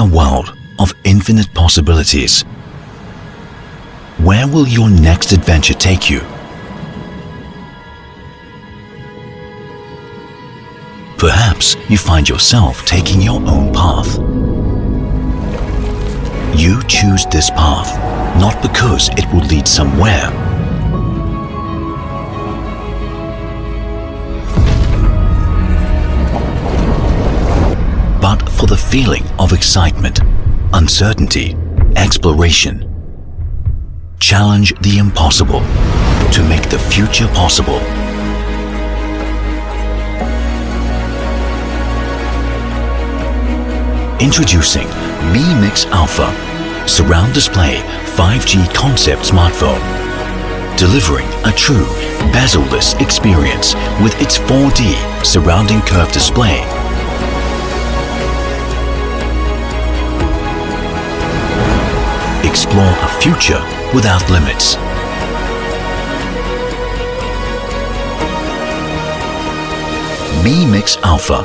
a world of infinite possibilities. Where will your next adventure take you? Perhaps you find yourself taking your own path. You choose this path, not because it will lead somewhere, but for the feeling of excitement, uncertainty, exploration. Challenge the impossible to make the future possible. Introducing Mi Mix Alpha, surround display 5G concept smartphone, delivering a true bezel-less experience with its 4D surrounding curved display. Explore a future without limits. Mi Mix Alpha.